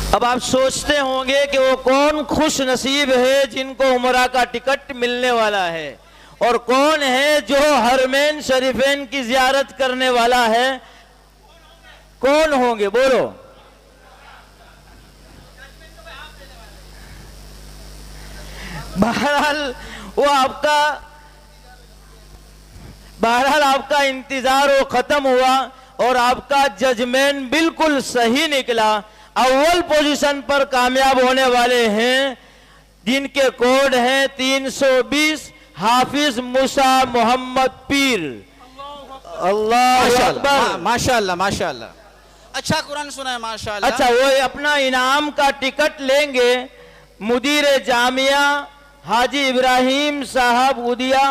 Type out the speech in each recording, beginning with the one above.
अब आप सोचते होंगे कि वो कौन खुश नसीब है जिनको उमरा का टिकट मिलने वाला है, और कौन है जो हरमैन शरीफैन की जियारत करने वाला है। कौन होंगे बोलो? बहरहाल आपका इंतजार वो खत्म हुआ और आपका जजमेंट बिल्कुल सही निकला। अव्वल पोजीशन पर कामयाब होने वाले हैं जिनके कोड हैं 320, हाफिज मूसा मोहम्मद पीर। अल्लाह अकबर, माशाअल्लाह माशाअल्लाह, अच्छा कुरान सुना है माशाअल्लाह। अच्छा, वो अपना इनाम का टिकट लेंगे मुदीर जामिया हाजी इब्राहिम साहब उदिया,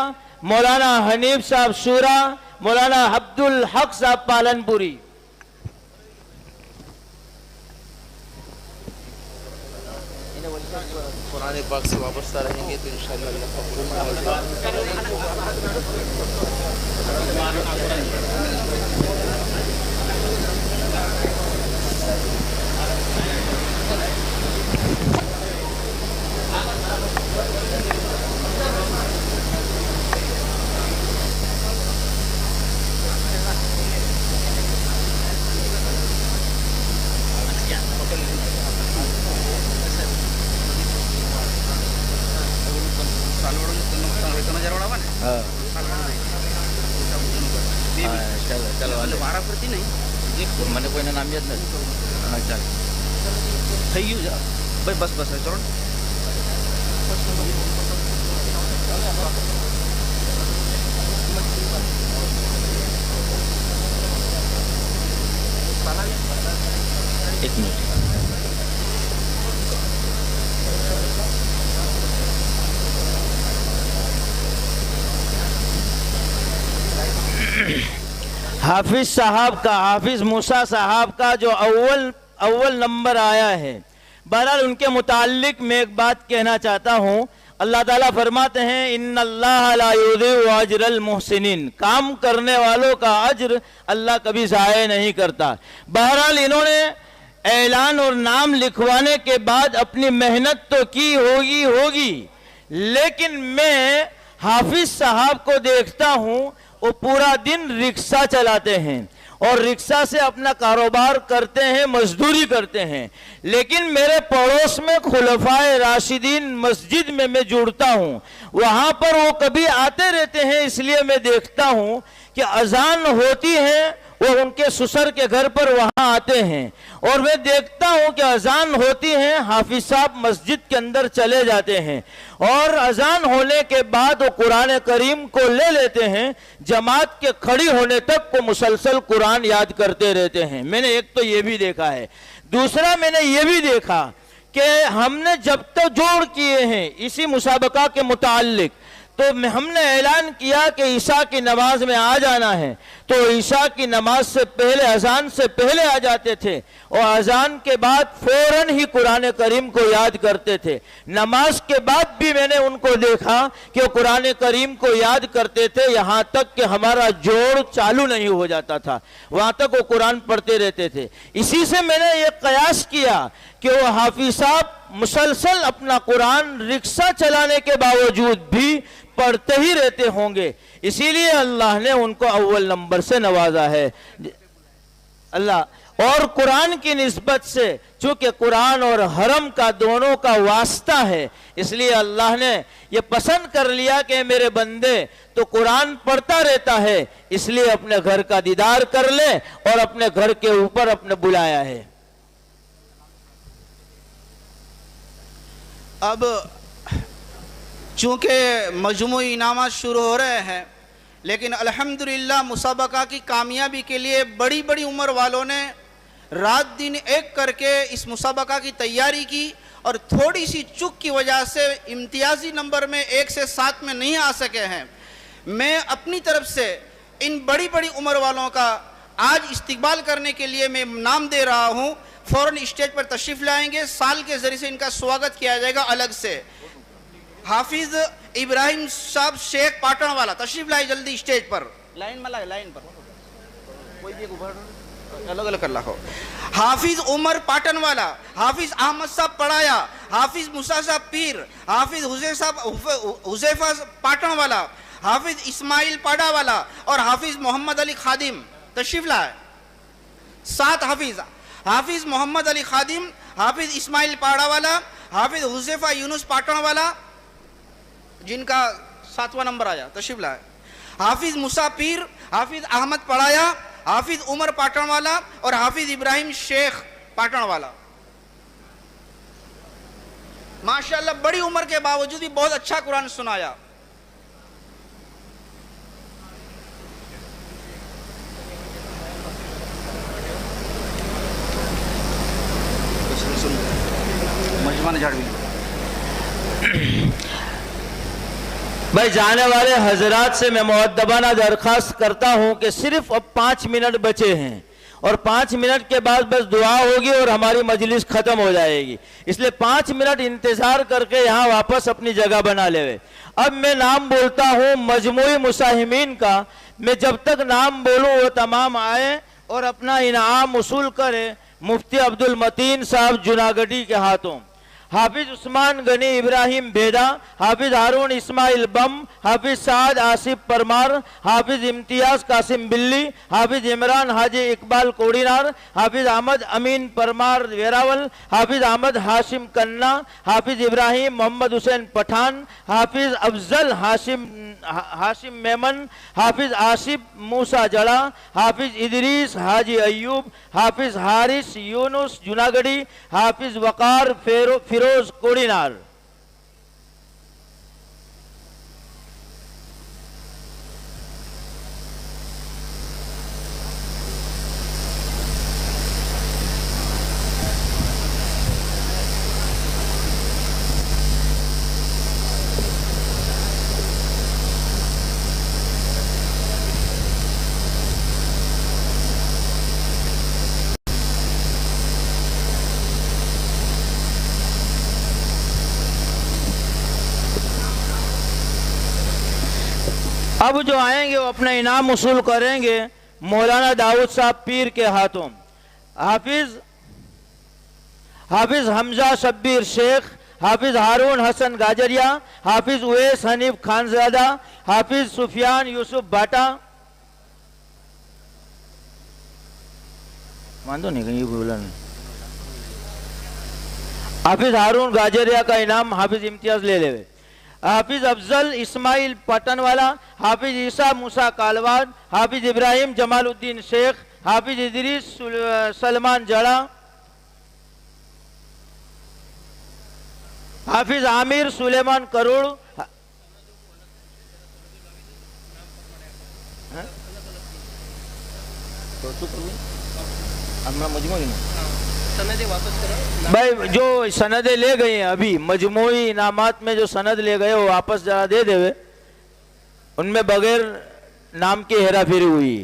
मौलाना हनीफ साहब सूरा, मौलाना अब्दुल हक साहब पालनपुरी। कुरान पाक से वाबस्ता रहेंगे तो इंशाअल्लाह મને કોઈના નામ યાદ નથી. હા ચાલ થઈ ગયું છે ભાઈ, બસ બસ ચલો. એક મિનિટ. हाफिज साहब का, हाफिज मूसा साहब का जो अव्वल नंबर आया है, बहरहाल उनके मुताल्लिक मैं एक बात कहना चाहता हूँ। अल्लाह ताला फरमाते हैं इन्नल्लाह ला युज़िउ अज्रल मुहसिनीन, काम करने वालों का अज्र अल्लाह कभी ज़ाया नहीं करता। बहरहाल इन्होंने ऐलान और नाम लिखवाने के बाद अपनी मेहनत तो की होगी, लेकिन मैं हाफिज साहब को देखता हूँ वो पूरा दिन रिक्शा चलाते हैं और रिक्शा से अपना कारोबार करते हैं, मजदूरी करते हैं। लेकिन मेरे पड़ोस में खुलफाए राशिदीन मस्जिद में मैं जुड़ता हूँ, वहाँ पर वो कभी आते रहते हैं, इसलिए मैं देखता हूँ कि अजान होती है वो उनके ससुर के घर पर वहाँ आते हैं और मैं देखता हूँ कि अजान होती है, हाफिज साहब मस्जिद के अंदर चले जाते हैं और अजान होने के बाद वो कुरान करीम को ले लेते हैं, जमात के खड़ी होने तक को मुसलसल कुरान याद करते रहते हैं। मैंने एक तो ये भी देखा है। दूसरा मैंने ये भी देखा कि हमने जब तक जोड़ किए हैं इसी मुसाबका के मुताल्लिक, तो हमने ऐलान किया कि ईशा की नमाज में आ जाना है, तो ईशा की नमाज से पहले, अजान से पहले आ जाते थे और अजान के बाद फौरन ही कुरान करीम को याद करते थे। नमाज के बाद भी मैंने उनको देखा कि वो कुरान करीम को याद करते थे, यहाँ तक कि हमारा जोड़ चालू नहीं हो जाता था, वहाँ तक वो कुरान पढ़ते रहते थे। इसी से मैंने ये कयास किया कि वो हाफिज साहब मुसलसल अपना कुरान रिक्शा चलाने के बावजूद भी पढ़ते ही रहते होंगे, इसीलिए अल्लाह ने उनको अव्वल नंबर से नवाजा है। अल्लाह और कुरान की निस्बत से, चूंकि कुरान और हरम का दोनों का वास्ता है, इसलिए अल्लाह ने ये पसंद कर लिया कि मेरे बंदे तो कुरान पढ़ता रहता है, इसलिए अपने घर का दीदार कर ले और अपने घर के ऊपर अपने बुलाया है। अब चूँकि मजमूई इनामात शुरू हो रहे हैं, लेकिन अल्हम्दुलिल्लाह मुसाबका की कामयाबी के लिए बड़ी बड़ी उम्र वालों ने रात दिन एक करके इस मुसाबका की तैयारी की और थोड़ी सी चूक की वजह से इम्तियाजी नंबर में 1 से 7 में नहीं आ सके हैं। मैं अपनी तरफ से इन बड़ी बड़ी उम्र वालों का आज इस्तकबाल करने के लिए मैं नाम दे रहा हूँ। फ़ौरन स्टेज पर तशरीफ़ लाएंगे, साल के ज़रिए से इनका स्वागत किया जाएगा अलग से। हाफिज इब्राहिम साहब शेख पाटण वाला तशरीफ लाए जल्दी स्टेज पर, लाइन में लाए, लाइन पर कोई भी उभर अलग अलग कर लाओ। हाफिज उमर पाटन वाला, हाफिज अहमद साहब पढ़ाया, हाफिज मूसा साहब पीर, हाफिज हुजैफा पाटन वाला, हाफिज इस्माइल पाड़ा वाला और हाफिज मोहम्मद अली खादिम तशरीफ लाए। 7 हाफिज, हाफिज मोहम्मद अली खादिम, हाफिज इस्माइल पाड़ा वाला, हाफिज हुजैफा यूनुस पाटन वाला जिनका 7वां नंबर आया तशरीफ लाए। हाफिज मूसा पीर, हाफिज अहमद पढ़ाया, हाफिज उमर पाटन वाला और हाफिज इब्राहिम शेख पाटन वाला। माशाअल्लाह बड़ी उम्र के बावजूद भी बहुत अच्छा कुरान सुनाया। भाई जाने वाले हजरात से मैं मुअद्दबाना दरख्वास्त करता हूं कि सिर्फ अब 5 मिनट बचे हैं और 5 मिनट के बाद बस दुआ होगी और हमारी मजलिस खत्म हो जाएगी, इसलिए 5 मिनट इंतजार करके यहाँ वापस अपनी जगह बना लेवे। अब मैं नाम बोलता हूँ मजमूई मुसाहिमीन का, मैं जब तक नाम बोलूँ वो तमाम आए और अपना इनाम वसूल करे मुफ्ती अब्दुल मतीन साहब जूनागढ़ी के हाथों। हाफिज उस्मान गनी इब्राहिम भेदा, हाफिज हारून इस्माइल बम, हाफिज साद आसिफ परमार, हाफिज इम्तियाज कासिम बिल्ली, हाफिज इमरान हाजी इकबाल कोड़ीनार, हाफिज अहमद अमीन परमार वेरावल, हाफिज अहमद हाशिम कन्ना, हाफिज इब्राहिम मोहम्मद हुसैन पठान, हाफिज अफजल हाशिम मेमन, हाफिज आसिफ मूसा जड़ा, हाफिज इदरीस हाजी अयूब, हाफिज हारिस यूनुस जूनागढ़ी, हाफिज वकार फिरोज कोड़ीनार। अब जो आएंगे वो अपना इनाम वसूल करेंगे मौलाना दाऊद साहब पीर के हाथों। हाफिज हमजा शब्बीर शेख, हाफिज हारून हसन गाजरिया, हाफिज उवैस हनीफ खानजादा, हाफिज सुफियान यूसुफ बाटा। मानो नहीं कहीं बोला नहीं। हाफिज हारून गाजरिया का इनाम हाफिज इम्तियाज ले लेवे। हाफिज अफजल इस्माइल पटनवाला, हाफिज ईसा मूसा कालवाद, हाफिज इब्राहिम जमालुद्दीन शेख, हाफिज इदरीस सलमान जड़ा, हाफिज आमिर सुलेमान करोड़, भाई जो सनदे ले गए हैं अभी मजमूई इनामात में जो सनद ले गए वो वापस जरा दे देवे, उनमें बगैर नाम की हेरा फेरी हुई।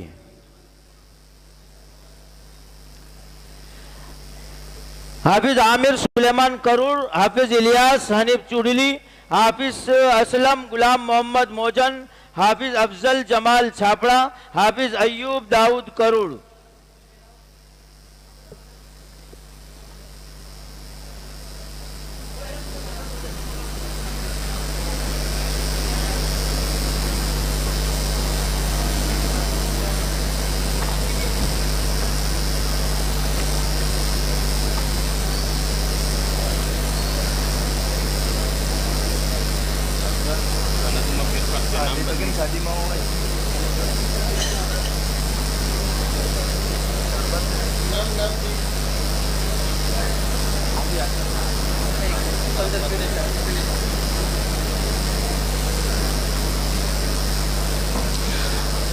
हाफिज आमिर सुलेमान करूर, हाफिज इलियास हनीफ चुड़ली, हाफिज असलम गुलाम मोहम्मद मोजन, हाफिज अफजल जमाल छापड़ा, हाफिज अयूब दाऊद करूर।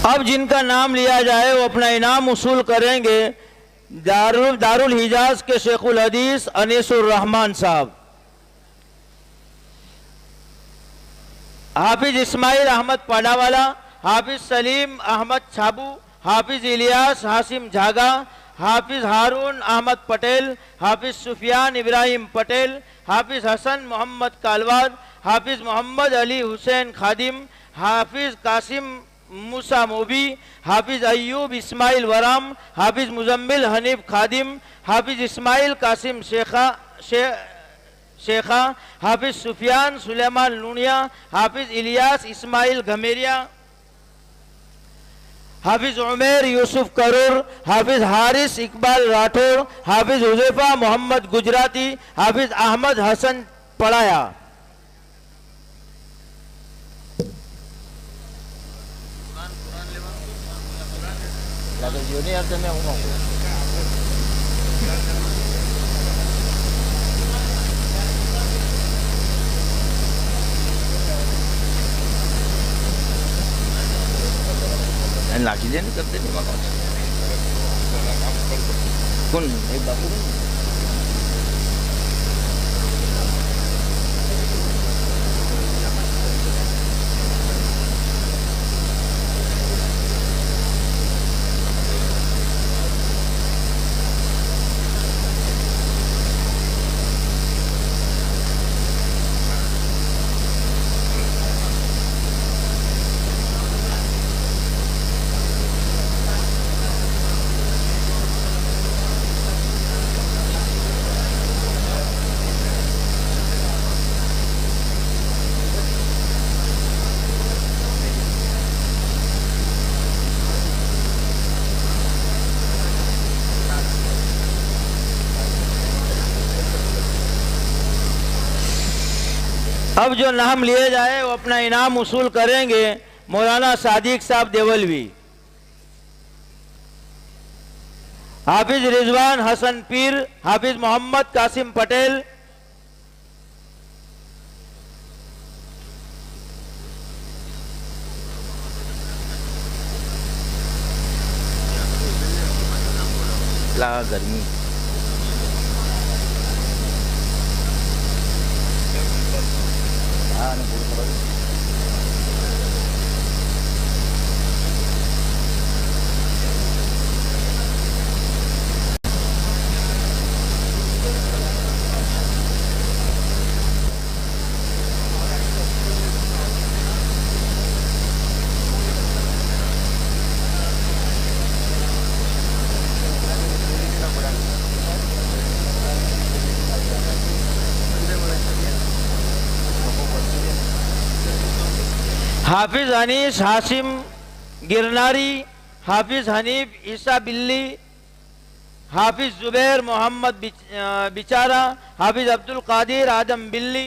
अब जिनका नाम लिया जाए वो अपना इनाम वसूल करेंगे दारुल हिजाज के शेखुल हदीस अनीसुर रहमान साहब। हाफिज इस्माइल अहमद पाडावाला, हाफिज सलीम अहमद छाबू, हाफिज इलियास हासिम झागा, हाफिज हारून अहमद पटेल, हाफिज सुफियान इब्राहिम पटेल, हाफिज हसन मोहम्मद कालवाद, हाफिज मोहम्मद अली हुसैन खादिम, हाफिज कासिम मूसा मोबी, हाफिज अयूब इस्माइल वराम, हाफिज मुजम्मिल हनीफ खादिम, हाफिज इस्माइल कासिम शेखा, हाफिज सुफियान सुलेमान लुनिया, हाफिज इलियास इस्माइल घमेरिया, हाफिज उमेर यूसुफ करूर, हाफिज हारिस इकबाल राठौर, हाफिज हुजैफा मोहम्मद गुजराती, हाफिज अहमद हसन पड़ाया। लाठी देने करते नहीं मकान कौन एक बापू अब जो नाम लिए जाए वो अपना इनाम वसूल करेंगे मौलाना सादिक साहब देवलवी, हाफिज रिजवान हसन पीर, हाफिज मोहम्मद कासिम पटेल, गर्मी हाफिज अनीस हाशिम गिरनारी, हाफिज हनीफ ईसा बिल्ली, हाफिज जुबैर मोहम्मद बिचारा, हाफिज अब्दुल कादिर आदम बिल्ली,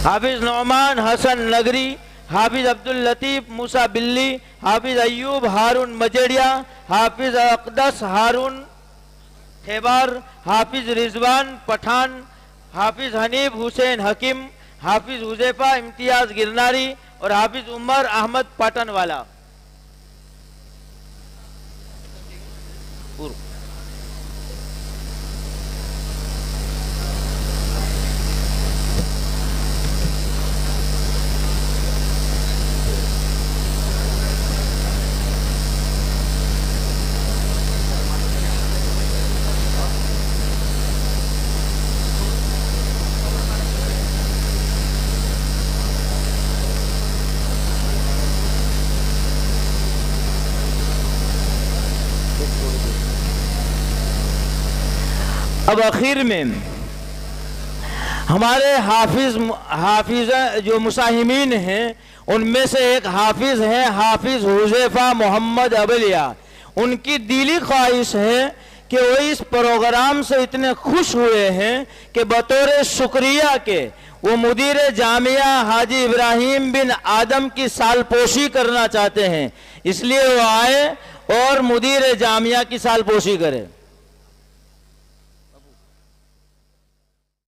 हाफिज नौमान हसन नगरी, हाफिज अब्दुल लतीफ मूसा बिल्ली, हाफिज अयूब हारून मजेड़िया, हाफिज अकदस हारून थेबार, हाफिज रिजवान पठान, हाफिज हनीफ हुसैन हकीम, हाफिज हुजैफा इम्तियाज गिरनारी और हाफिज उमर अहमद पाटनवाला। अब आखिर में हमारे हाफिज जो मुसाहिमीन हैं उनमें से एक हाफिज है हाफिज हुजैफा मोहम्मद अबलिया। उनकी दिली ख्वाहिश है कि वो इस प्रोग्राम से इतने खुश हुए हैं कि बतौर शुक्रिया के वो मुदीर जामिया हाजी इब्राहिम बिन आदम की सालपोशी करना चाहते हैं, इसलिए वो आए और मुदीर जामिया की सालपोशी करें।